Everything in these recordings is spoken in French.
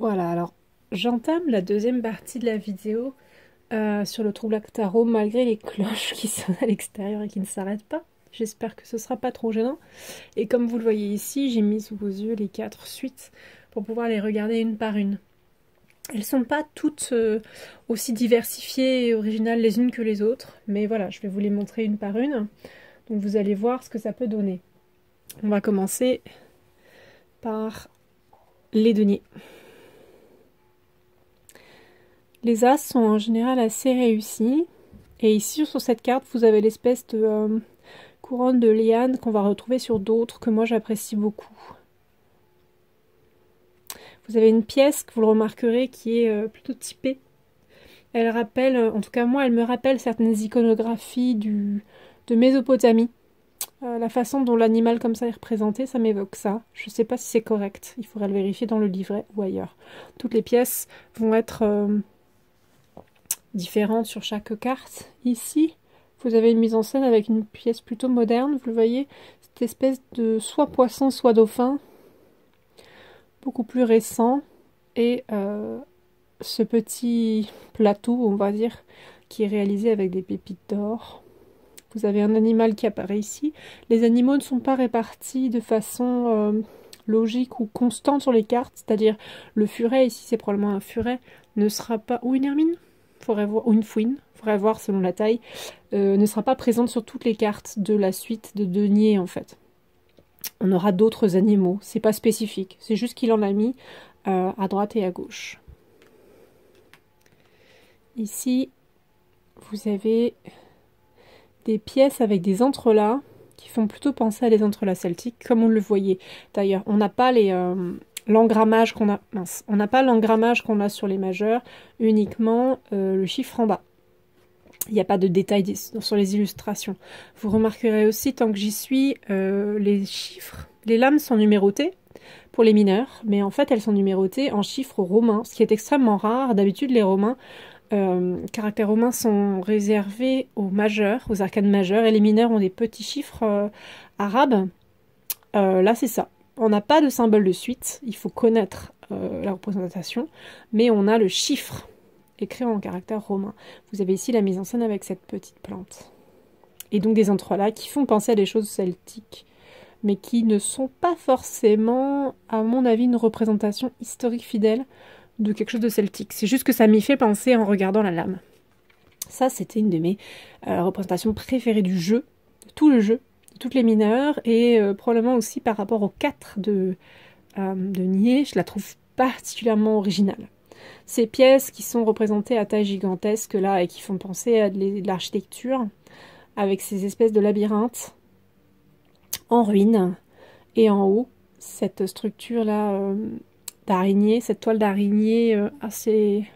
Voilà, alors j'entame la deuxième partie de la vidéo sur le trouble tarot malgré les cloches qui sonnent à l'extérieur et qui ne s'arrêtent pas. J'espère que ce sera pas trop gênant. Et comme vous le voyez ici, j'ai mis sous vos yeux les 4 suites pour pouvoir les regarder une par une. Elles sont pas toutes aussi diversifiées et originales les unes que les autres, mais voilà, je vais vous les montrer une par une. Donc vous allez voir ce que ça peut donner. On va commencer par les deniers. Les as sont en général assez réussis. Et ici, sur cette carte, vous avez l'espèce de couronne de liane qu'on va retrouver sur d'autres que moi j'apprécie beaucoup. Vous avez une pièce, que vous le remarquerez, qui est plutôt typée. Elle rappelle, en tout cas moi, elle me rappelle certaines iconographies de Mésopotamie. La façon dont l'animal comme ça est représenté, ça m'évoque ça. Je ne sais pas si c'est correct. Il faudrait le vérifier dans le livret ou ailleurs. Toutes les pièces vont être différentes sur chaque carte. Ici, vous avez une mise en scène avec une pièce plutôt moderne. Vous le voyez, cette espèce de soit poisson, soit dauphin. Beaucoup plus récent. Et ce petit plateau, on va dire, qui est réalisé avec des pépites d'or. Vous avez un animal qui apparaît ici. Les animaux ne sont pas répartis de façon logique ou constante sur les cartes, c'est-à-dire le furet, ici c'est probablement un furet, ne sera pas, ou une hermine, faudrait voir, ou une fouine, faudrait voir selon la taille, ne sera pas présente sur toutes les cartes de la suite de deniers en fait. On aura d'autres animaux, c'est pas spécifique, c'est juste qu'il en a mis à droite et à gauche. Ici, vous avez des pièces avec des entrelacs qui font plutôt penser à des entrelacs celtiques, comme on le voyait. D'ailleurs, on n'a pas l'engrammage qu'on a. Mince, on n'a pas l'engrammage qu'on a sur les majeurs, uniquement le chiffre en bas. Il n'y a pas de détails sur les illustrations. Vous remarquerez aussi, tant que j'y suis, les chiffres, les lames sont numérotées pour les mineurs, mais en fait elles sont numérotées en chiffres romains, ce qui est extrêmement rare. D'habitude, les romains caractères romains sont réservés aux majeurs, aux arcanes majeures, et les mineurs ont des petits chiffres arabes. Là, c'est ça. On n'a pas de symbole de suite, il faut connaître la représentation, mais on a le chiffre écrit en caractère romain. Vous avez ici la mise en scène avec cette petite plante. Et donc des entrelacs qui font penser à des choses celtiques, mais qui ne sont pas forcément, à mon avis, une représentation historique fidèle de quelque chose de celtique. C'est juste que ça m'y fait penser en regardant la lame. Ça, c'était une de mes représentations préférées du jeu, de tout le jeu, de toutes les mineurs, et probablement aussi par rapport aux 4 de Nier, je la trouve particulièrement originale. Ces pièces qui sont représentées à taille gigantesque là et qui font penser à de l'architecture, avec ces espèces de labyrinthes en ruine, et en haut, cette structure là d'araignée, cette toile d'araignée assez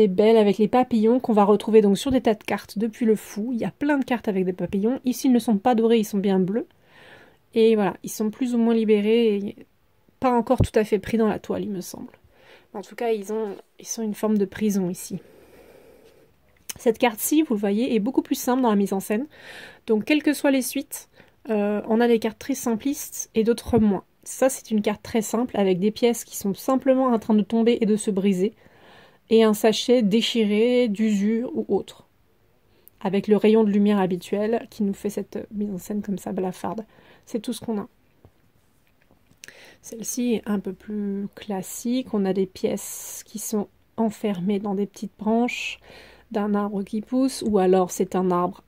belle avec les papillons qu'on va retrouver donc sur des tas de cartes depuis le fou. Il y a plein de cartes avec des papillons. Ici, ils ne sont pas dorés, ils sont bien bleus. Et voilà, ils sont plus ou moins libérés et pas encore tout à fait pris dans la toile, il me semble. En tout cas, ils sont une forme de prison ici. Cette carte-ci, vous le voyez, est beaucoup plus simple dans la mise en scène. Donc, quelles que soient les suites, on a des cartes très simplistes et d'autres moins. Ça, c'est une carte très simple avec des pièces qui sont simplement en train de tomber et de se briser. Et un sachet déchiré, d'usure ou autre. Avec le rayon de lumière habituel qui nous fait cette mise en scène comme ça, blafarde. C'est tout ce qu'on a. Celle-ci est un peu plus classique. On a des pièces qui sont enfermées dans des petites branches d'un arbre qui pousse, ou alors c'est un arbre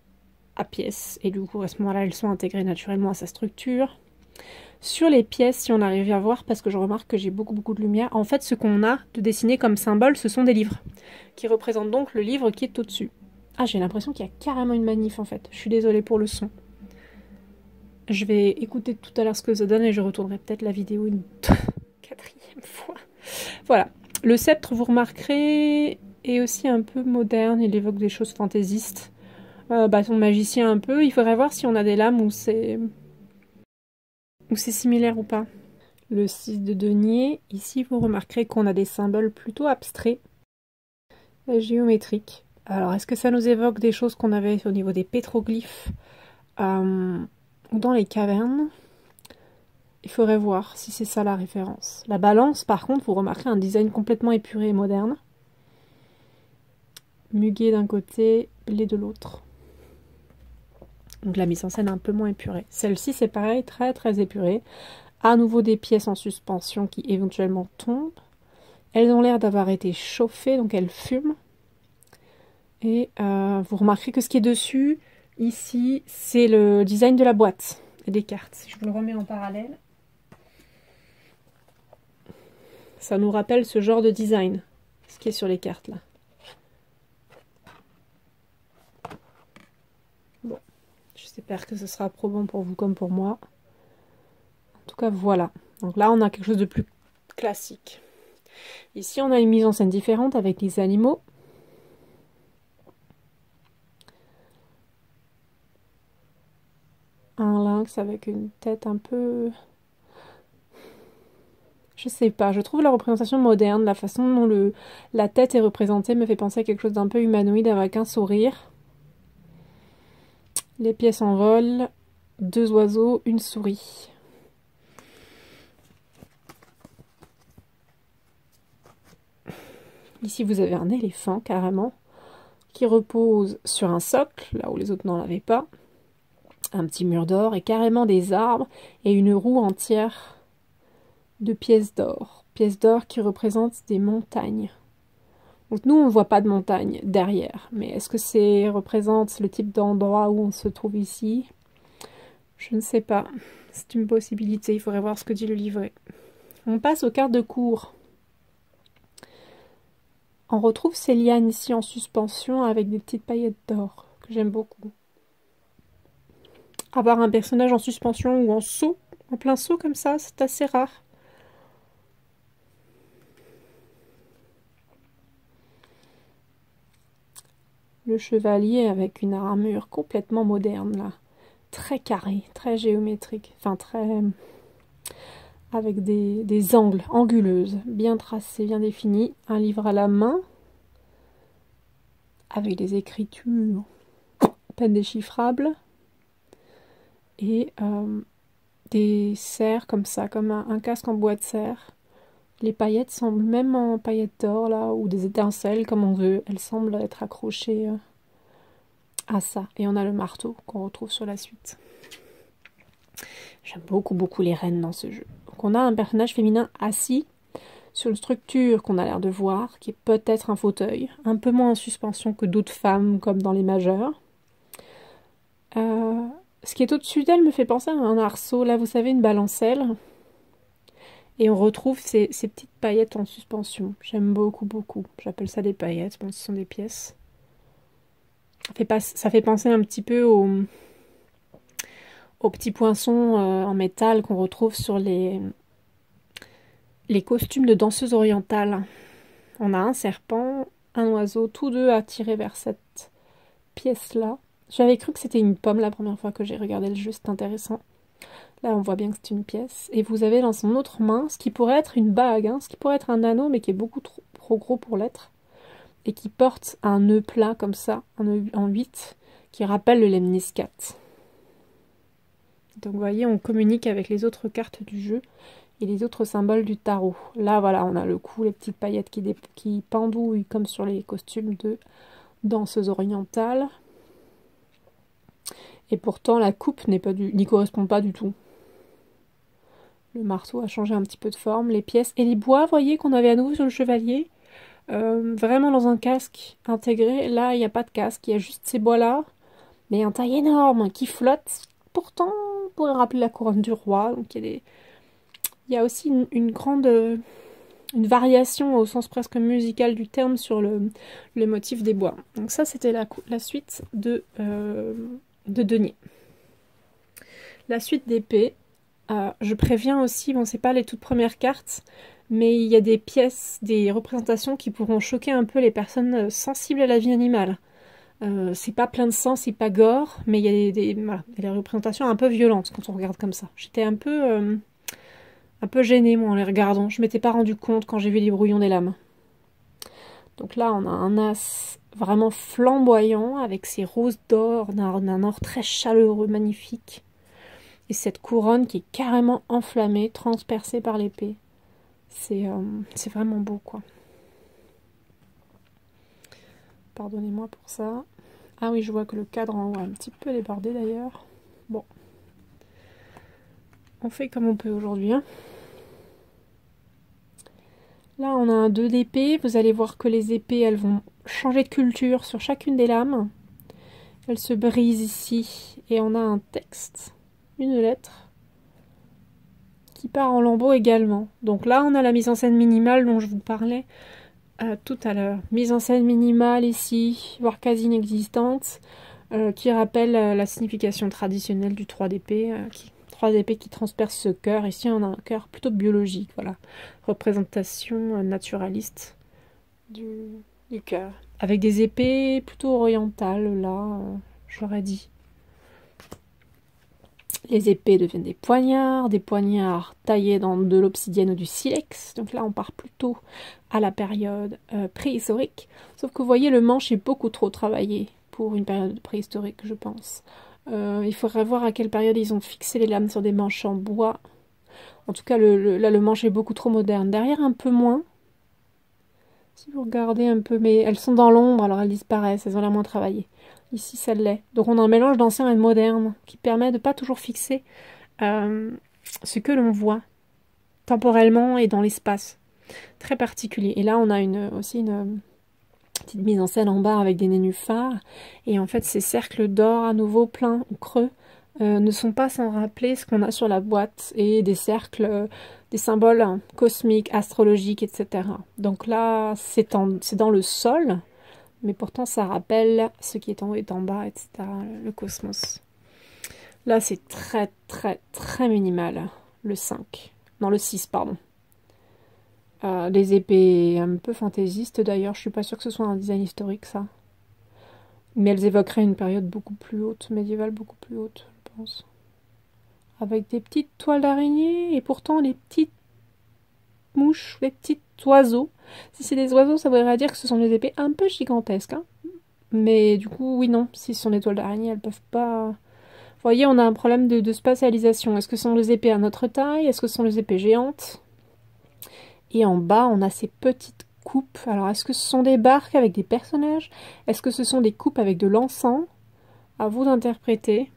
à pièces. Et du coup, à ce moment-là, elles sont intégrées naturellement à sa structure. Sur les pièces, si on arrive à voir, parce que je remarque que j'ai beaucoup de lumière, en fait, ce qu'on a de dessiné comme symbole, ce sont des livres, qui représentent donc le livre qui est au-dessus. Ah, j'ai l'impression qu'il y a carrément une manif, en fait. Je suis désolée pour le son. Je vais écouter tout à l'heure ce que ça donne et je retournerai peut-être la vidéo une 4e fois. Voilà. Le sceptre, vous remarquerez, est aussi un peu moderne. Il évoque des choses fantaisistes. Bâton de magicien un peu. Il faudrait voir si on a des lames où c'est similaire ou pas. Le 6 de denier, ici vous remarquerez qu'on a des symboles plutôt abstraits, géométriques. Alors est-ce que ça nous évoque des choses qu'on avait au niveau des pétroglyphes ou dans les cavernes? Il faudrait voir si c'est ça la référence. La balance, par contre, vous remarquerez un design complètement épuré et moderne. Muguet d'un côté, blé de l'autre. Donc la mise en scène est un peu moins épurée. Celle-ci, c'est pareil, très très épurée. À nouveau des pièces en suspension qui éventuellement tombent. Elles ont l'air d'avoir été chauffées, donc elles fument. Et vous remarquerez que ce qui est dessus, ici, c'est le design de la boîte et des cartes. Si je vous le remets en parallèle, ça nous rappelle ce genre de design, ce qui est sur les cartes là. Bon, j'espère que ce sera probant pour vous comme pour moi. En tout cas, voilà. Donc là, on a quelque chose de plus classique. Ici, on a une mise en scène différente avec les animaux. Un lynx avec une tête un peu... Je sais pas, je trouve la représentation moderne, la façon dont la tête est représentée me fait penser à quelque chose d'un peu humanoïde avec un sourire. Les pièces en vol, 2 oiseaux, une souris. Ici, vous avez un éléphant, carrément, qui repose sur un socle, là où les autres n'en avaient pas. Un petit mur d'or et carrément des arbres et une roue entière de pièces d'or. Pièces d'or qui représentent des montagnes. Donc nous, on ne voit pas de montagne derrière. Mais est-ce que ça représente le type d'endroit où on se trouve ici? Je ne sais pas. C'est une possibilité. Il faudrait voir ce que dit le livret. On passe aux cartes de cours. On retrouve ces lianes ici en suspension avec des petites paillettes d'or que j'aime beaucoup. Avoir un personnage en suspension ou en saut, en plein saut comme ça, c'est assez rare. Le chevalier avec une armure complètement moderne là, très carré, très géométrique, enfin très... avec des angles, anguleuses, bien tracées, bien définies. Un livre à la main, avec des écritures à peine déchiffrables, et des serres comme ça, comme un casque en bois de serre. Les paillettes semblent même en paillettes d'or là, ou des étincelles comme on veut. Elles semblent être accrochées à ça. Et on a le marteau qu'on retrouve sur la suite. J'aime beaucoup beaucoup les reines dans ce jeu. Donc on a un personnage féminin assis sur une structure qu'on a l'air de voir, qui est peut-être un fauteuil, un peu moins en suspension que d'autres femmes comme dans les majeures. Ce qui est au-dessus d'elle me fait penser à un arceau, là vous savez, une balancelle. Et on retrouve ces petites paillettes en suspension. J'aime beaucoup, beaucoup. J'appelle ça des paillettes, bon, ce sont des pièces. Ça fait penser un petit peu aux petits poinçons en métal qu'on retrouve sur les costumes de danseuses orientales. On a un serpent, un oiseau, tous deux attirés vers cette pièce-là. J'avais cru que c'était une pomme la première fois que j'ai regardé le jeu, c'est intéressant. Là, on voit bien que c'est une pièce. Et vous avez dans son autre main ce qui pourrait être une bague, ce qui pourrait être un anneau, mais qui est beaucoup trop gros pour l'être. Et qui porte un nœud plat comme ça, un nœud en 8, qui rappelle le lemniscat. Donc vous voyez, on communique avec les autres cartes du jeu et les autres symboles du tarot. Là, voilà, on a le cou, les petites paillettes qui pendouillent comme sur les costumes de danseuses orientales. Et pourtant, la coupe n'y correspond pas du tout. Le marteau a changé un petit peu de forme, les pièces et les bois, vous voyez, qu'on avait à nouveau sur le chevalier. Vraiment dans un casque intégré. Là, il n'y a pas de casque, il y a juste ces bois-là. Mais un taille énorme qui flotte. Pourtant, on pourrait rappeler la couronne du roi. Donc il y a aussi une grande... une variation au sens presque musical du terme sur le motif des bois. Donc ça, c'était la suite de denier. La suite d'épée. Je préviens aussi, bon, c'est pas les toutes premières cartes, mais il y a des pièces, des représentations qui pourront choquer un peu les personnes sensibles à la vie animale. C'est pas plein de sang, c'est pas gore, mais il y a des représentations un peu violentes quand on regarde comme ça. J'étais un peu gênée, moi, en les regardant. Je m'étais pas rendu compte quand j'ai vu les brouillons des lames. Donc là, on a un as vraiment flamboyant, avec ses roses d'or, d'un or très chaleureux, magnifique. Et cette couronne qui est carrément enflammée, transpercée par l'épée. C'est vraiment beau, quoi. Pardonnez-moi pour ça. Ah oui, je vois que le cadre en haut a un petit peu débordé d'ailleurs. Bon. On fait comme on peut aujourd'hui, hein. Là, on a un 2 d'épée. Vous allez voir que les épées, elles vont changer de culture sur chacune des lames. Elles se brisent ici. Et on a un texte, une lettre, qui part en lambeaux également. Donc là, on a la mise en scène minimale dont je vous parlais tout à l'heure. Mise en scène minimale ici, voire quasi inexistante, qui rappelle la signification traditionnelle du 3 d'épée, 3 d'épée qui transperce ce cœur. Ici, on a un cœur plutôt biologique, voilà. Représentation naturaliste du cœur. Avec des épées plutôt orientales, là, j'aurais dit. Les épées deviennent des poignards taillés dans de l'obsidienne ou du silex. Donc là, on part plutôt à la période préhistorique. Sauf que vous voyez, le manche est beaucoup trop travaillé pour une période préhistorique, je pense. Il faudrait voir à quelle période ils ont fixé les lames sur des manches en bois. En tout cas, là, le manche est beaucoup trop moderne. Derrière, un peu moins. Si vous regardez un peu, mais elles sont dans l'ombre, alors elles disparaissent, elles ont l'air moins travaillées. Ici, ça l'est. Donc on a un mélange d'ancien et de moderne qui permet de pas toujours fixer ce que l'on voit temporellement et dans l'espace. Très particulier. Et là, on a aussi une petite mise en scène en bas avec des nénuphars. Et en fait, ces cercles d'or à nouveau pleins ou creux ne sont pas sans rappeler ce qu'on a sur la boîte et des cercles, des symboles cosmiques, astrologiques, etc. Donc là, c'est dans le sol. Mais pourtant, ça rappelle ce qui est en haut et en bas, etc. Le cosmos. Là, c'est très, très, très minimal. Le 5. Non, le 6, pardon. Les épées un peu fantaisistes, d'ailleurs. Je suis pas sûre que ce soit un design historique, ça. Mais elles évoqueraient une période beaucoup plus haute, médiévale beaucoup plus haute, je pense. Avec des petites toiles d'araignée et pourtant les petites mouches, les petits oiseaux. Si c'est des oiseaux, ça voudrait dire que ce sont des épées un peu gigantesques, hein. Mais du coup, oui, non. Si ce sont des toiles d'araignée, elles peuvent pas... Vous voyez, on a un problème de spatialisation. Est-ce que ce sont les épées à notre taille? Est-ce que ce sont les épées géantes? Et en bas, on a ces petites coupes. Alors, est-ce que ce sont des barques avec des personnages? Est-ce que ce sont des coupes avec de l'encens? À vous d'interpréter.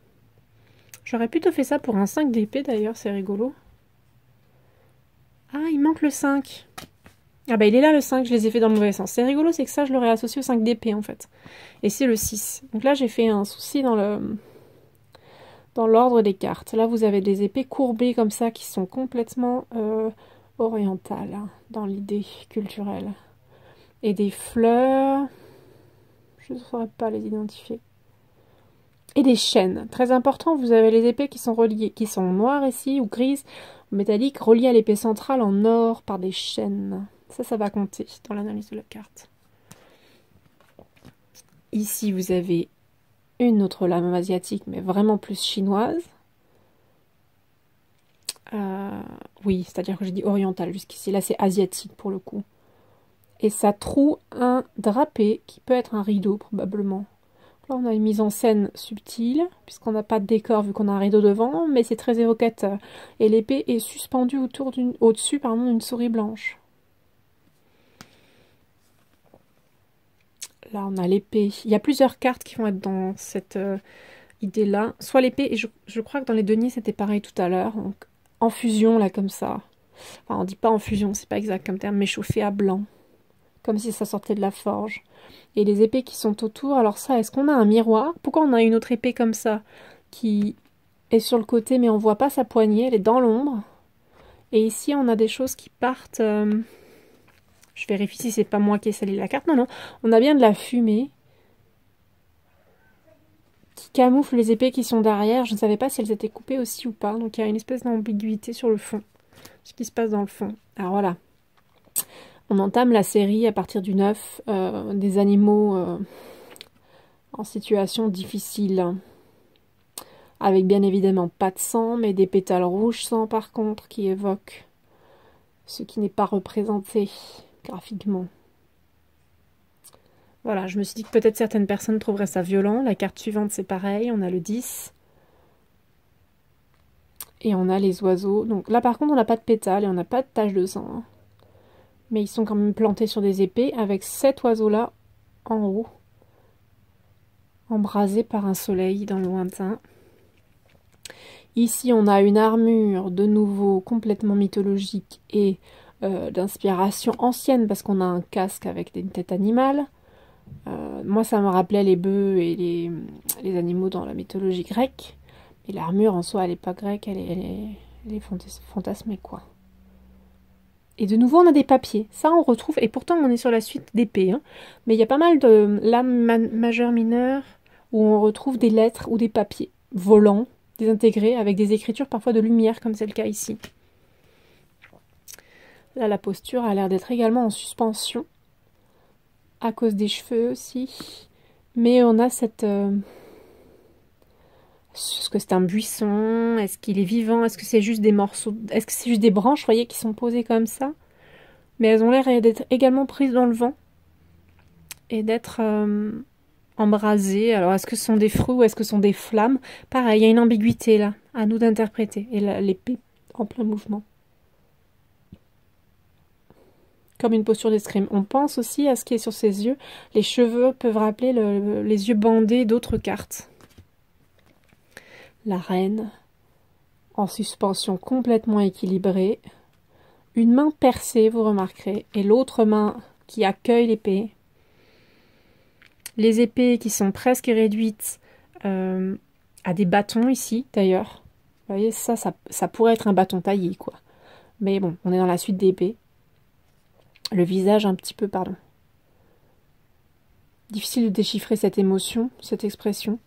J'aurais plutôt fait ça pour un 5 d'épée, d'ailleurs, c'est rigolo. Ah, il manque le 5. Ah bah il est là le 5, je les ai fait dans le mauvais sens. C'est rigolo, c'est que ça, je l'aurais associé au 5 d'épée, en fait. Et c'est le 6. Donc là, j'ai fait un souci dans l'ordre des cartes. Là, vous avez des épées courbées comme ça qui sont complètement orientales, hein, dans l'idée culturelle. Et des fleurs, je ne saurais pas les identifier. Et des chaînes. Très important, vous avez les épées qui sont reliées, qui sont noires ici, ou grises, ou métalliques, reliées à l'épée centrale en or par des chaînes. Ça va compter dans l'analyse de la carte. Ici, vous avez une autre lame asiatique, mais vraiment plus chinoise. Oui, c'est-à-dire que j'ai dit orientale jusqu'ici. Là, c'est asiatique pour le coup. Et ça troue un drapé qui peut être un rideau, probablement. Là, on a une mise en scène subtile, puisqu'on n'a pas de décor vu qu'on a un rideau devant, mais c'est très évocateur. Et l'épée est suspendue au-dessus d'une souris blanche. Là, on a l'épée. Il y a plusieurs cartes qui vont être dans cette idée-là. Soit l'épée, et je crois que dans les deniers, c'était pareil tout à l'heure. Donc, en fusion, là, comme ça. Enfin, on dit pas en fusion, c'est pas exact comme terme, mais chauffé à blanc. Comme si ça sortait de la forge. Et les épées qui sont autour, alors ça, est-ce qu'on a un miroir? Pourquoi on a une autre épée comme ça, qui est sur le côté, mais on voit pas sa poignée, elle est dans l'ombre. Et ici, on a des choses qui partent... Je vérifie si c'est pas moi qui ai sali la carte. Non, non. On a bien de la fumée qui camoufle les épées qui sont derrière. Je ne savais pas si elles étaient coupées aussi ou pas. Donc il y a une espèce d'ambiguïté sur le fond. Ce qui se passe dans le fond. Alors voilà. On entame la série à partir du 9. Des animaux en situation difficile. Avec bien évidemment pas de sang, mais des pétales rouges sang par contre qui évoquent ce qui n'est pas représenté graphiquement. Voilà, je me suis dit que peut-être certaines personnes trouveraient ça violent. La carte suivante, c'est pareil, on a le 10. Et on a les oiseaux. Donc là par contre on n'a pas de pétales et on n'a pas de taches de sang. Hein. Mais ils sont quand même plantés sur des épées avec cet oiseau-là en haut. Embrasé par un soleil dans le lointain. Ici on a une armure de nouveau complètement mythologique et d'inspiration ancienne parce qu'on a un casque avec une tête animale. Moi ça me rappelait les bœufs et les animaux dans la mythologie grecque. Et l'armure en soi elle n'est pas grecque, elle est fantasmée quoi. Et de nouveau, on a des papiers. Ça, on retrouve. Et pourtant, on est sur la suite d'épée. Hein. Mais il y a pas mal de lames majeures, mineures, où on retrouve des lettres ou des papiers volants, désintégrés, avec des écritures parfois de lumière, comme c'est le cas ici. Là, la posture a l'air d'être également en suspension, à cause des cheveux aussi. Mais on a cette... Est-ce que c'est un buisson? Est-ce qu'il est vivant? Est-ce que c'est juste des morceaux? Est-ce que c'est juste des branches, vous voyez, qui sont posées comme ça? Mais elles ont l'air d'être également prises dans le vent et d'être embrasées. Alors, est-ce que ce sont des fruits ou est-ce que ce sont des flammes? Pareil, il y a une ambiguïté là, à nous d'interpréter. Et l'épée en plein mouvement. Comme une posture d'escrime. On pense aussi à ce qui est sur ses yeux. Les cheveux peuvent rappeler les yeux bandés d'autres cartes. La reine, en suspension complètement équilibrée. Une main percée, vous remarquerez, et l'autre main qui accueille l'épée. Les épées qui sont presque réduites à des bâtons ici, d'ailleurs. Vous voyez, ça pourrait être un bâton taillé, quoi. Mais bon, on est dans la suite d'épées. Le visage un petit peu, pardon. Difficile de déchiffrer cette émotion, cette expression.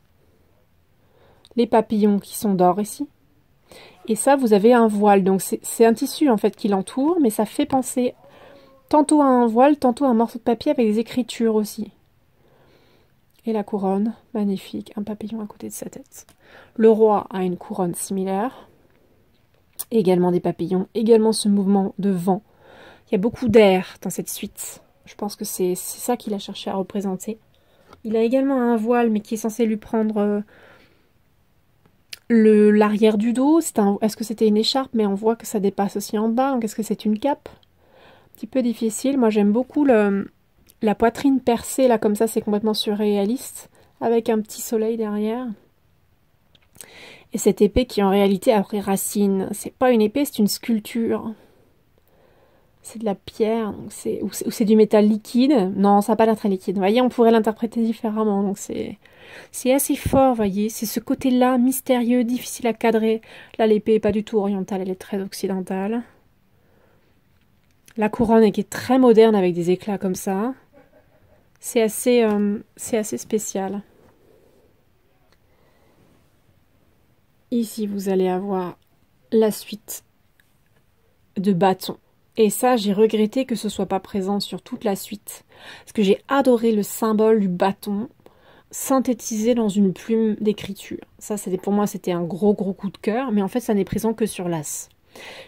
Les papillons qui sont d'or ici. Et ça, vous avez un voile. Donc c'est un tissu en fait qui l'entoure, mais ça fait penser tantôt à un voile, tantôt à un morceau de papier avec des écritures aussi. Et la couronne, magnifique, un papillon à côté de sa tête. Le roi a une couronne similaire. Également des papillons, également ce mouvement de vent. Il y a beaucoup d'air dans cette suite. Je pense que c'est ça qu'il a cherché à représenter. Il a également un voile, mais qui est censé lui prendre l'arrière du dos. Est-ce que c'était une écharpe? Mais on voit que ça dépasse aussi en bas. Donc est-ce que c'est une cape? Un petit peu difficile. Moi j'aime beaucoup la poitrine percée, là comme ça, c'est complètement surréaliste. Avec un petit soleil derrière. Et cette épée qui en réalité a pris racine. C'est pas une épée, c'est une sculpture. C'est de la pierre, ou c'est du métal liquide. Non, ça n'a pas l'air très liquide. Vous voyez, on pourrait l'interpréter différemment. Donc c'est assez fort, vous voyez. C'est ce côté-là, mystérieux, difficile à cadrer. Là, l'épée n'est pas du tout orientale, elle est très occidentale. La couronne qui est très moderne avec des éclats comme ça. C'est assez spécial. Ici, vous allez avoir la suite de bâtons. Et ça, j'ai regretté que ce soit pas présent sur toute la suite. Parce que j'ai adoré le symbole du bâton synthétisé dans une plume d'écriture. Ça, pour moi, c'était un gros coup de cœur. Mais en fait, ça n'est présent que sur l'as.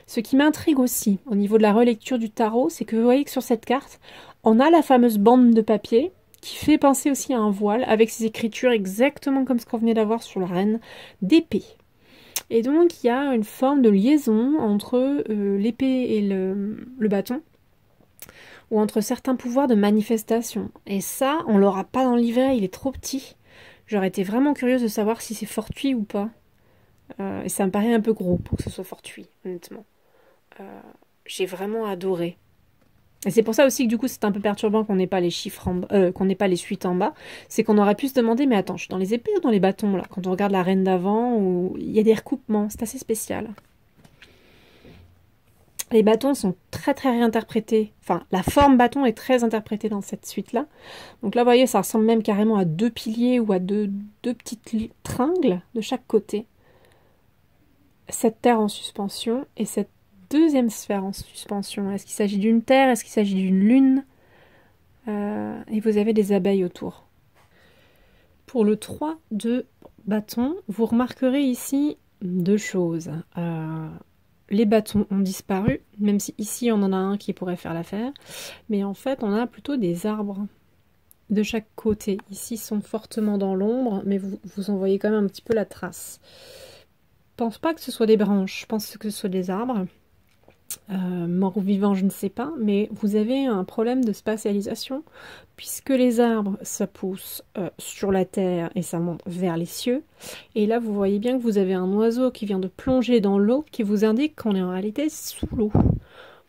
Ce qui m'intrigue aussi, au niveau de la relecture du tarot, c'est que vous voyez que sur cette carte, on a la fameuse bande de papier qui fait penser aussi à un voile, avec ses écritures exactement comme ce qu'on venait d'avoir sur la reine d'épée. Et donc, il y a une forme de liaison entre l'épée et le bâton, ou entre certains pouvoirs de manifestation. Et ça, on l'aura pas dans le livret, il est trop petit. J'aurais été vraiment curieuse de savoir si c'est fortuit ou pas. Et ça me paraît un peu gros pour que ce soit fortuit, honnêtement. J'ai vraiment adoré. Et c'est pour ça aussi que du coup c'est un peu perturbant qu'on n'ait pas les chiffres qu'on n'ait pas les suites en bas. C'est qu'on aurait pu se demander, mais attends, je suis dans les épées ou dans les bâtons là? Quand on regarde la reine d'avant, où il y a des recoupements, c'est assez spécial. Les bâtons sont très réinterprétés. Enfin, la forme bâton est très interprétée dans cette suite-là. Donc là, vous voyez, ça ressemble même carrément à deux piliers ou à deux petites tringles de chaque côté. Cette terre en suspension et cette deuxième sphère en suspension. Est-ce qu'il s'agit d'une terre? Est-ce qu'il s'agit d'une lune? Et vous avez des abeilles autour. Pour le 3 de bâton, vous remarquerez ici deux choses. Les bâtons ont disparu, même si ici on en a un qui pourrait faire l'affaire. Mais en fait, on a plutôt des arbres de chaque côté. Ici, ils sont fortement dans l'ombre, mais vous en voyez quand même un petit peu la trace. pense pas que ce soit des branches, je pense que ce soit des arbres. Mort ou vivant, je ne sais pas, mais vous avez un problème de spatialisation, puisque les arbres, ça pousse sur la terre et ça monte vers les cieux. Et là, vous voyez bien que vous avez un oiseau qui vient de plonger dans l'eau, qui vous indique qu'on est en réalité sous l'eau.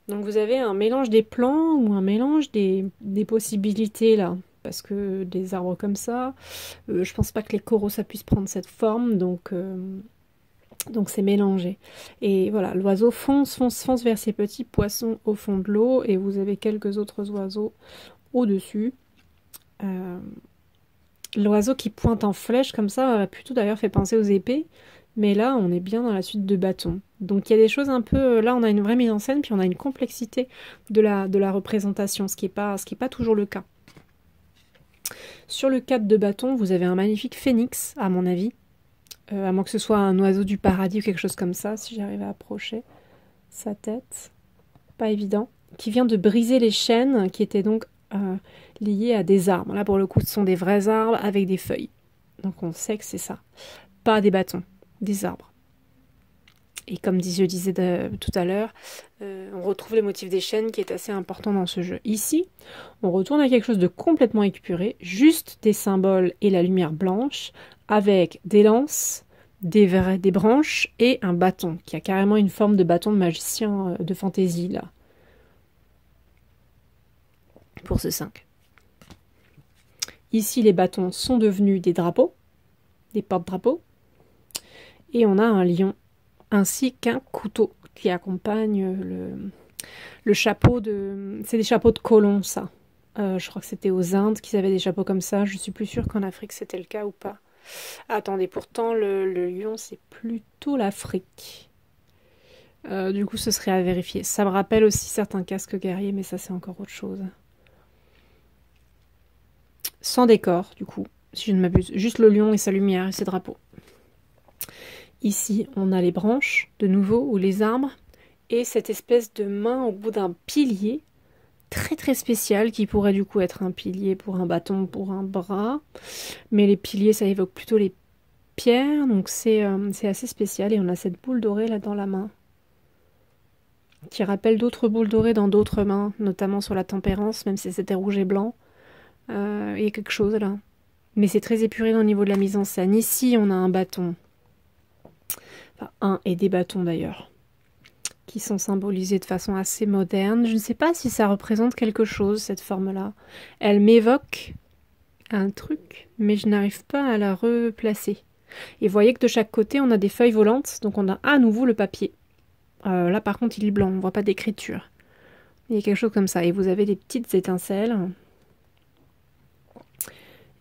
Donc vous avez un mélange des plans ou un mélange des possibilités là. Parce que des arbres comme ça, je pense pas que les coraux ça puisse prendre cette forme, donc c'est mélangé. Et voilà, l'oiseau fonce vers ces petits poissons au fond de l'eau et vous avez quelques autres oiseaux au-dessus. L'oiseau qui pointe en flèche comme ça, plutôt d'ailleurs fait penser aux épées. Mais là, on est bien dans la suite de bâtons. Donc il y a des choses un peu... Là, on a une vraie mise en scène, puis on a une complexité de la représentation, ce qui est pas toujours le cas. Sur le cadre de bâton, vous avez un magnifique phénix, à mon avis. À moins que ce soit un oiseau du paradis ou quelque chose comme ça, si j'arrive à approcher sa tête. Pas évident. Qui vient de briser les chaînes qui étaient donc liées à des arbres. Là, pour le coup, ce sont des vrais arbres avec des feuilles. Donc on sait que c'est ça. Pas des bâtons, des arbres. Et comme je disais tout à l'heure, on retrouve les motifs des chaînes qui est assez important dans ce jeu. Ici, on retourne à quelque chose de complètement épuré, juste des symboles et la lumière blanche, avec des lances, des branches et un bâton, qui a carrément une forme de bâton de magicien de fantaisie, là. Pour ce 5. Ici, les bâtons sont devenus des drapeaux, des porte-drapeaux, et on a un lion, ainsi qu'un couteau qui accompagne le chapeau de... C'est des chapeaux de colons, ça. Je crois que c'était aux Indes qu'ils avaient des chapeaux comme ça. Je suis plus sûre qu'en Afrique c'était le cas ou pas. Attendez, pourtant le lion c'est plutôt l'Afrique. Du coup ce serait à vérifier. Ça me rappelle aussi certains casques guerriers, mais ça c'est encore autre chose. Sans décor, du coup, si je ne m'abuse. Juste le lion et sa lumière et ses drapeaux. Ici, on a les branches, de nouveau, ou les arbres, et cette espèce de main au bout d'un pilier, très très spécial, qui pourrait du coup être un pilier pour un bâton, pour un bras. Mais les piliers, ça évoque plutôt les pierres, donc c'est assez spécial. Et on a cette boule dorée là dans la main, qui rappelle d'autres boules dorées dans d'autres mains, notamment sur la tempérance, même si c'était rouge et blanc. Il y a quelque chose là. Mais c'est très épuré au niveau de la mise en scène. Ici, on a un bâton. Enfin, un et des bâtons d'ailleurs, qui sont symbolisés de façon assez moderne. Je ne sais pas si ça représente quelque chose, cette forme-là. Elle m'évoque un truc, mais je n'arrive pas à la replacer. Et vous voyez que de chaque côté, on a des feuilles volantes, donc on a à nouveau le papier. Là, par contre, il est blanc, on ne voit pas d'écriture. Il y a quelque chose comme ça. Et vous avez des petites étincelles.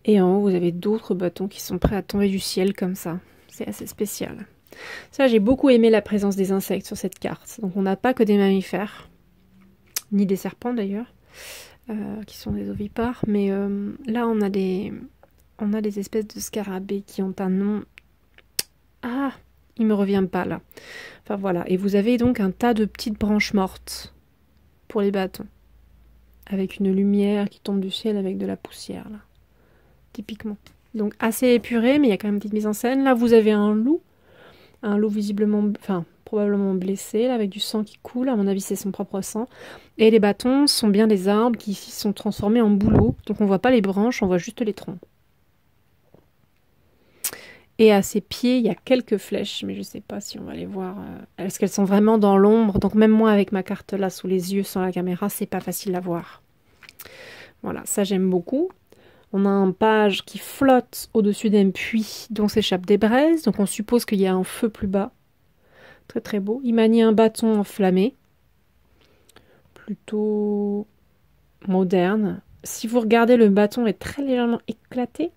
Et en haut, vous avez d'autres bâtons qui sont prêts à tomber du ciel comme ça. C'est assez spécial. Ça, j'ai beaucoup aimé la présence des insectes sur cette carte. Donc on n'a pas que des mammifères, ni des serpents d'ailleurs, qui sont des ovipares. Mais là, on a des espèces de scarabées qui ont un nom... Ah, il me revient pas là. Enfin voilà, et vous avez donc un tas de petites branches mortes pour les bâtons. Avec une lumière qui tombe du ciel avec de la poussière là. Typiquement. Donc assez épuré, mais il y a quand même une petite mise en scène. Là, vous avez un loup visiblement, enfin, probablement blessé, là, avec du sang qui coule. À mon avis, c'est son propre sang. Et les bâtons sont bien des arbres qui sont transformés en bouleaux. Donc on voit pas les branches, on voit juste les troncs. Et à ses pieds, il y a quelques flèches, mais je sais pas si on va les voir. Est-ce qu'elles sont vraiment dans l'ombre? Donc même moi, avec ma carte là sous les yeux, sans la caméra, c'est pas facile à voir. Voilà, ça j'aime beaucoup. On a un page qui flotte au-dessus d'un puits dont s'échappent des braises. Donc on suppose qu'il y a un feu plus bas. Très très beau. Il manie un bâton enflammé. Plutôt moderne. Si vous regardez, le bâton est très légèrement éclaté.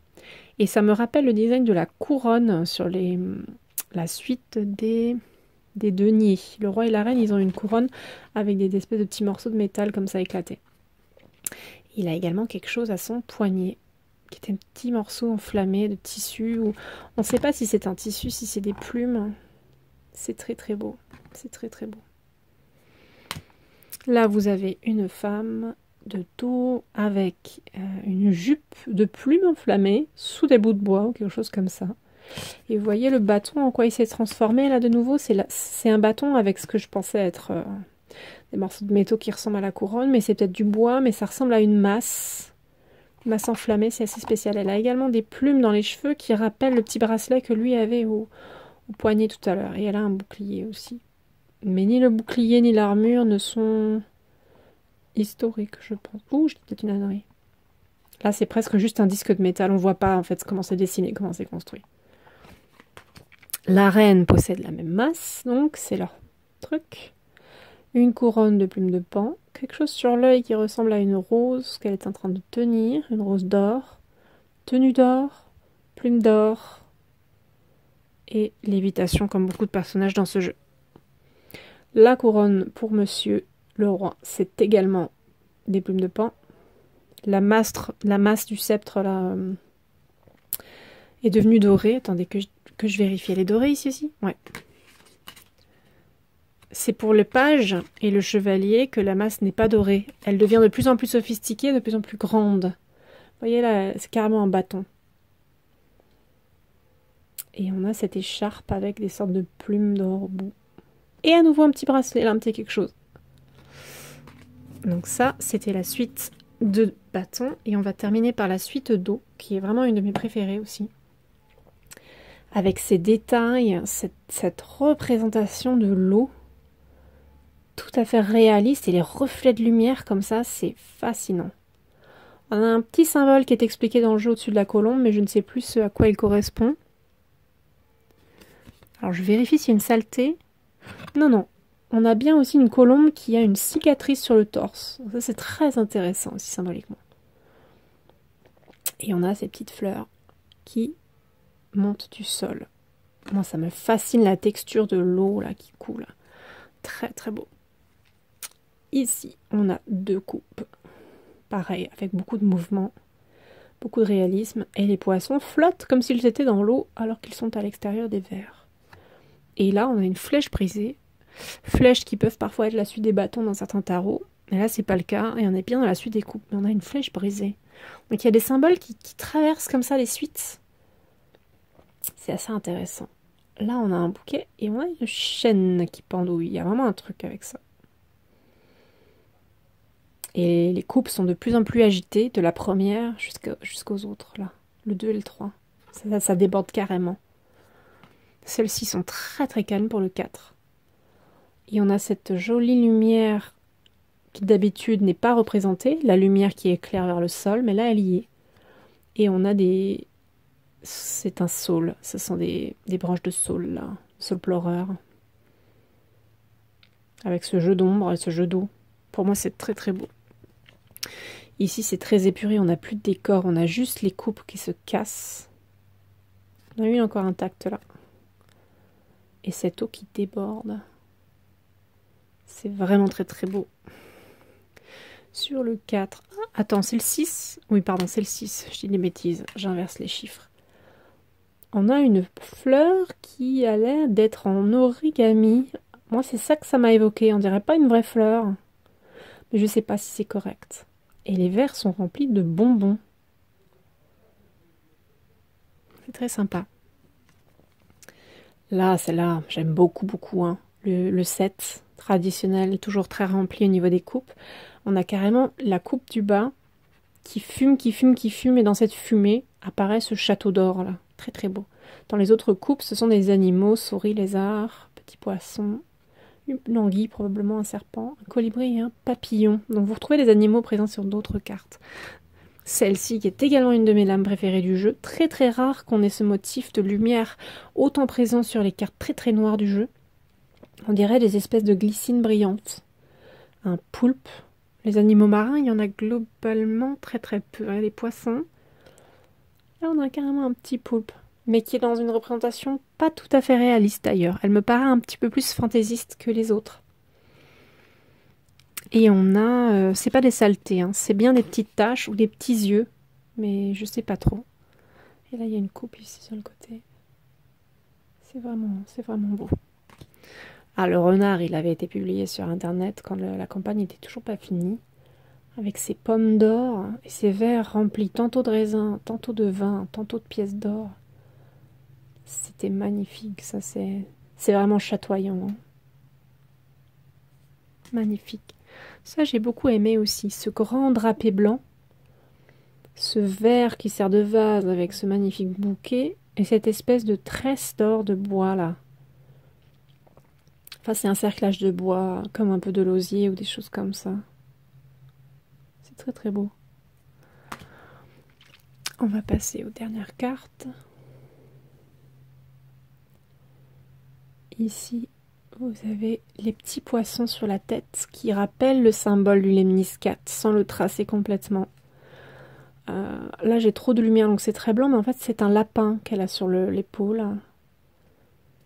Et ça me rappelle le design de la couronne sur la suite des deniers. Le roi et la reine, ils ont une couronne avec des espèces de petits morceaux de métal comme ça éclatés. Il a également quelque chose à son poignet, qui est un petit morceau enflammé de tissu. On ne sait pas si c'est un tissu, si c'est des plumes. C'est très très beau. C'est très très beau. Là, vous avez une femme de dos avec une jupe de plumes enflammées sous des bouts de bois ou quelque chose comme ça. Et vous voyez le bâton en quoi il s'est transformé là de nouveau. C'est un bâton avec ce que je pensais être des morceaux de métaux qui ressemblent à la couronne, mais c'est peut-être du bois, mais ça ressemble à une masse. Une masse enflammée, c'est assez spécial. Elle a également des plumes dans les cheveux qui rappellent le petit bracelet que lui avait au poignet tout à l'heure. Et elle a un bouclier aussi. Mais ni le bouclier ni l'armure ne sont historiques, je pense. Ouh, je dis peut-être une ânerie. Là, c'est presque juste un disque de métal. On voit pas en fait comment c'est dessiné, comment c'est construit. La reine possède la même masse, donc c'est leur truc. Une couronne de plumes de paon. Quelque chose sur l'œil qui ressemble à une rose qu'elle est en train de tenir. Une rose d'or. Tenue d'or. Plume d'or. Et lévitation comme beaucoup de personnages dans ce jeu. La couronne pour monsieur le roi, c'est également des plumes de paon. La masse du sceptre là est devenue dorée. Attendez que je vérifie. Elle est dorée ici aussi? Ouais. C'est pour le page et le chevalier que la masse n'est pas dorée. Elle devient de plus en plus sophistiquée, de plus en plus grande. Vous voyez là, c'est carrément un bâton. Et on a cette écharpe avec des sortes de plumes d'or au bout. Et à nouveau un petit bracelet, là, un petit quelque chose. Donc ça, c'était la suite de bâtons. Et on va terminer par la suite d'eau, qui est vraiment une de mes préférées aussi. Avec ses détails, cette représentation de l'eau, tout à fait réaliste, et les reflets de lumière comme ça, c'est fascinant. On a un petit symbole qui est expliqué dans le jeu au-dessus de la colombe, mais je ne sais plus ce à quoi il correspond. Alors je vérifie s'il y a une saleté. Non. On a bien aussi une colombe qui a une cicatrice sur le torse. Ça c'est très intéressant aussi symboliquement. Et on a ces petites fleurs qui montent du sol. Moi ça me fascine la texture de l'eau là qui coule. Très très beau. Ici on a deux coupes. Pareil, avec beaucoup de mouvement, beaucoup de réalisme. Et les poissons flottent comme s'ils étaient dans l'eau alors qu'ils sont à l'extérieur des verres. Et là on a une flèche brisée. Flèches qui peuvent parfois être la suite des bâtons dans certains tarots. Mais là, c'est pas le cas. Et on est bien dans la suite des coupes. Mais on a une flèche brisée. Donc il y a des symboles qui traversent comme ça les suites. C'est assez intéressant. Là, on a un bouquet et on a une chaîne qui pendouille. Il y a vraiment un truc avec ça. Et les coupes sont de plus en plus agitées, de la première jusqu'aux autres. Là, le 2 et le 3. Ça déborde carrément. Celles-ci sont très très calmes pour le 4. Et on a cette jolie lumière qui d'habitude n'est pas représentée, la lumière qui éclaire vers le sol, mais là elle y est. Et on a des... C'est un saule, ce sont des branches de saule là, saule pleureur. Avec ce jeu d'ombre et ce jeu d'eau. Pour moi c'est très très beau. Ici c'est très épuré, on n'a plus de décor, on a juste les coupes qui se cassent. On a une encore intacte là. Et cette eau qui déborde. C'est vraiment très très beau. Sur le 4... Ah, attends, c'est le 6? Oui, pardon, c'est le 6. Je dis des bêtises, j'inverse les chiffres. On a une fleur qui a l'air d'être en origami. Moi, c'est ça que ça m'a évoqué. On dirait pas une vraie fleur. Mais je sais pas si c'est correct. Et les verres sont remplis de bonbons. C'est très sympa. Là, celle-là, j'aime beaucoup, beaucoup. Hein. Le 7, traditionnel, toujours très rempli au niveau des coupes. On a carrément la coupe du bas qui fume, et dans cette fumée apparaît ce château d'or là, très très beau. Dans les autres coupes, ce sont des animaux, souris, lézards, petits poissons, une anguille, probablement un serpent, un colibri et un papillon. Donc vous retrouvez des animaux présents sur d'autres cartes. Celle-ci, qui est également une de mes lames préférées du jeu, très très rare qu'on ait ce motif de lumière autant présent sur les cartes très très noires du jeu. On dirait des espèces de glycines brillantes. Un poulpe. Les animaux marins, il y en a globalement très très peu. Les poissons. Là, on a carrément un petit poulpe, mais qui est dans une représentation pas tout à fait réaliste d'ailleurs. Elle me paraît un petit peu plus fantaisiste que les autres. Et on a... c'est pas des saletés, hein, c'est bien des petites taches ou des petits yeux, mais je sais pas trop. Et là, il y a une coupe ici sur le côté. C'est vraiment beau. Ah, le renard, il avait été publié sur internet quand la campagne n'était toujours pas finie, avec ses pommes d'or et ses verres remplis tantôt de raisin, tantôt de vin, tantôt de pièces d'or. C'était magnifique, ça c'est vraiment chatoyant. Hein. Magnifique. Ça j'ai beaucoup aimé aussi, ce grand drapé blanc, ce verre qui sert de vase avec ce magnifique bouquet et cette espèce de tresse d'or de bois là. Enfin c'est un cerclage de bois comme un peu de l'osier ou des choses comme ça. C'est très très beau. On va passer aux dernières cartes. Ici, vous avez les petits poissons sur la tête qui rappellent le symbole du lemniscate sans le tracer complètement. Là, j'ai trop de lumière, donc c'est très blanc, mais en fait, c'est un lapin qu'elle a sur l'épaule.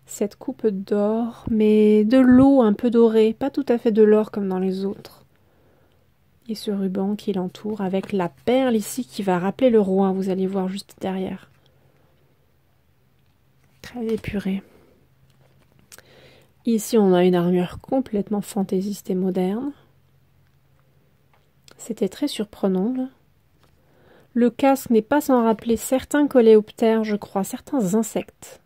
Cette coupe d'or, mais de l'eau un peu dorée, pas tout à fait de l'or comme dans les autres. Et ce ruban qui l'entoure avec la perle ici qui va rappeler le roi, vous allez voir juste derrière. Très épuré. Ici, on a une armure complètement fantaisiste et moderne. C'était très surprenant, là. Le casque n'est pas sans rappeler certains coléoptères, je crois, certains insectes.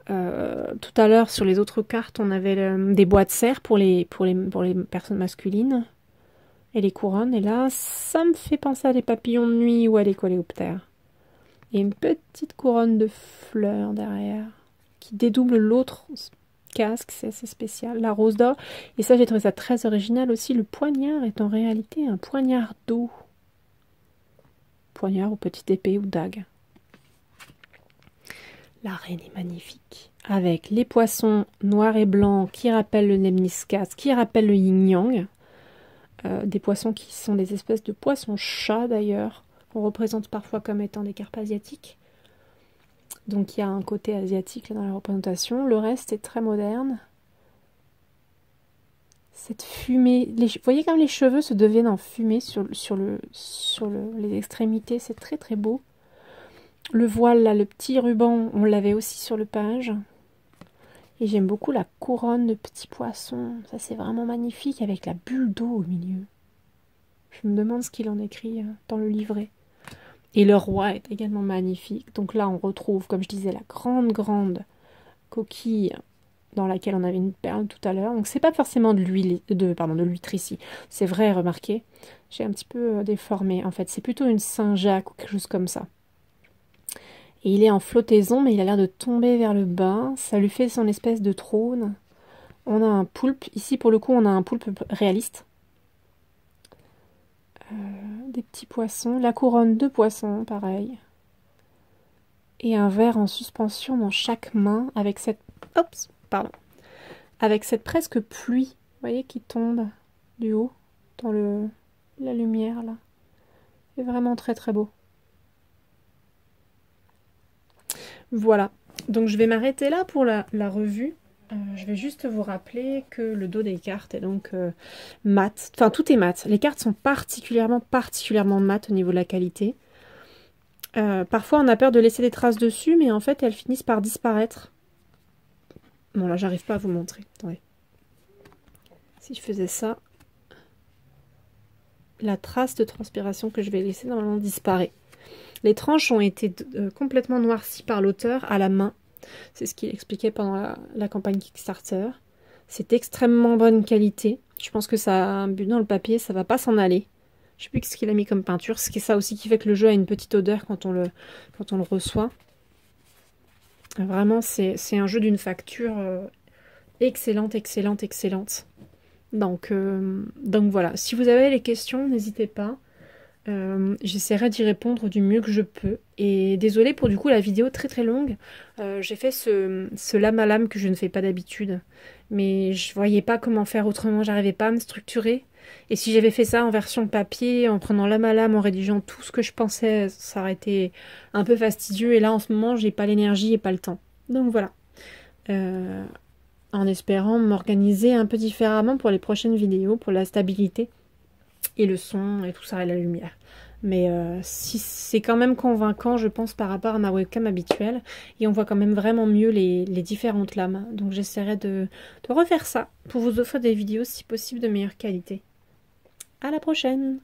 Tout à l'heure, sur les autres cartes, on avait des bois de serre pour les personnes masculines et les couronnes. Et là, ça me fait penser à des papillons de nuit ou à des coléoptères. Et une petite couronne de fleurs derrière qui dédouble l'autre casque, c'est assez spécial. La rose d'or. Et ça, j'ai trouvé ça très original aussi. Le poignard est en réalité un poignard d'eau. Poignard ou petite épée ou dague. La reine est magnifique. Avec les poissons noirs et blancs qui rappellent le lemniscate, qui rappellent le yin-yang. Des poissons qui sont des espèces de poissons-chats d'ailleurs. On représente parfois comme étant des carpes asiatiques. Donc il y a un côté asiatique là, dans la représentation. Le reste est très moderne. Cette fumée, vous voyez comme les cheveux se deviennent en fumée sur les extrémités, c'est très très beau. Le voile là, le petit ruban, on l'avait aussi sur le page. Et j'aime beaucoup la couronne de petits poissons, ça c'est vraiment magnifique avec la bulle d'eau au milieu. Je me demande ce qu'il en écrit dans le livret. Et le roi est également magnifique. Donc là on retrouve, comme je disais, la grande coquille dans laquelle on avait une perle tout à l'heure. Donc c'est pas forcément de l'huile, de l'huître ici. C'est vrai, remarquez. J'ai un petit peu déformé. En fait, c'est plutôt une Saint-Jacques ou quelque chose comme ça. Et il est en flottaison, mais il a l'air de tomber vers le bas. Ça lui fait son espèce de trône. On a un poulpe. Ici, pour le coup, on a un poulpe réaliste. Des petits poissons. La couronne de poissons, pareil. Et un verre en suspension dans chaque main avec cette... Oups, pardon. Avec cette presque pluie, vous voyez, qui tombe du haut dans la lumière, là. C'est vraiment très très beau. Voilà. Donc je vais m'arrêter là pour la revue. Je vais juste vous rappeler que le dos des cartes est donc mat. Enfin, tout est mat. Les cartes sont particulièrement mat au niveau de la qualité. Parfois, on a peur de laisser des traces dessus, mais en fait, elles finissent par disparaître. Bon, là, j'arrive pas à vous montrer. Attendez. Si je faisais ça, la trace de transpiration que je vais laisser, normalement, disparaît. Les tranches ont été complètement noircies par l'auteur à la main. C'est ce qu'il expliquait pendant la campagne Kickstarter. C'est extrêmement bonne qualité. Je pense que ça a un but dans le papier, ça va pas s'en aller. Je sais plus ce qu'il a mis comme peinture. C'est ça aussi qui fait que le jeu a une petite odeur quand on le reçoit. Vraiment, c'est un jeu d'une facture excellente. Donc voilà. Si vous avez les questions, n'hésitez pas. J'essaierai d'y répondre du mieux que je peux. Et désolée pour du coup la vidéo très très longue. J'ai fait ce lame à lame que je ne fais pas d'habitude. Mais je voyais pas comment faire autrement. J'arrivais pas à me structurer. Et si j'avais fait ça en version papier, en prenant lame à lame, en rédigeant tout ce que je pensais, ça aurait été un peu fastidieux. Et là en ce moment, j'ai pas l'énergie et pas le temps. Donc voilà. En espérant m'organiser un peu différemment pour les prochaines vidéos, pour la stabilité. Et le son et tout ça et la lumière. Mais si c'est quand même convaincant, je pense, par rapport à ma webcam habituelle. Et on voit quand même vraiment mieux les différentes lames. Donc j'essaierai de refaire ça pour vous offrir des vidéos, si possible, de meilleure qualité. À la prochaine!